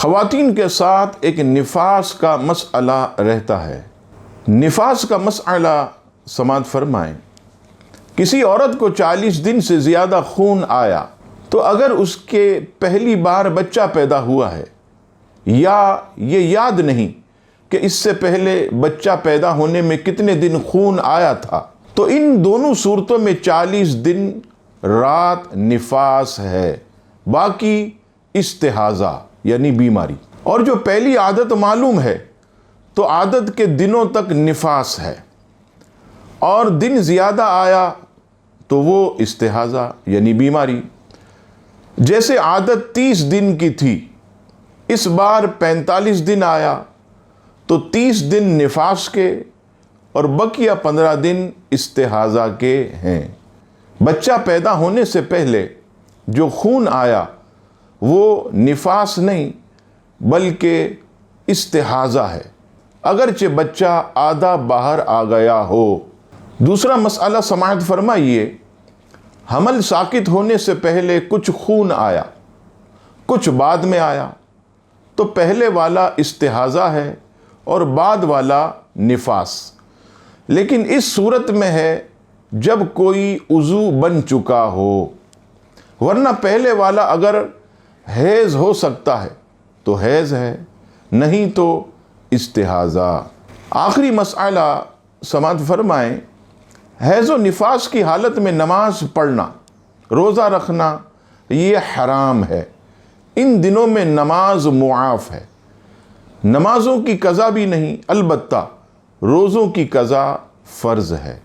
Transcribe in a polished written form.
خواتین کے ساتھ ایک نفاس کا مسئلہ رہتا ہے۔ نفاس کا مسئلہ سماعت فرمائیں، کسی عورت کو 40 دن سے زیادہ خون آیا تو اگر اس کے پہلی بار بچہ پیدا ہوا ہے یا یہ یاد نہیں کہ اس سے پہلے بچہ پیدا ہونے میں کتنے دن خون آیا تھا، تو ان دونوں صورتوں میں 40 دن رات نفاس ہے، باقی استحاضہ یعنی بیماری۔ اور جو پہلی عادت معلوم ہے تو عادت کے دنوں تک نفاس ہے، اور دن زیادہ آیا تو وہ استحاضہ یعنی بیماری۔ جیسے عادت 30 دن کی تھی، اس بار 45 دن آیا تو 30 دن نفاس کے اور بقیہ 15 دن استحاضہ کے ہیں۔ بچہ پیدا ہونے سے پہلے جو خون آیا وہ نفاس نہیں بلکہ استحاضہ ہے، اگرچہ بچہ آدھا باہر آ گیا ہو۔ دوسرا مسئلہ سماعت فرمائیے، حمل ساقط ہونے سے پہلے کچھ خون آیا، کچھ بعد میں آیا، تو پہلے والا استحاضہ ہے اور بعد والا نفاس۔ لیکن اس صورت میں ہے جب کوئی عضو بن چکا ہو، ورنہ پہلے والا اگر حیض ہو سکتا ہے تو حیض ہے، نہیں تو استحاضہ۔ آخری مسئلہ سماعت فرمائیں، حیض و نفاس کی حالت میں نماز پڑھنا، روزہ رکھنا یہ حرام ہے۔ ان دنوں میں نماز معاف ہے، نمازوں کی قضا بھی نہیں، البتہ روزوں کی قضا فرض ہے۔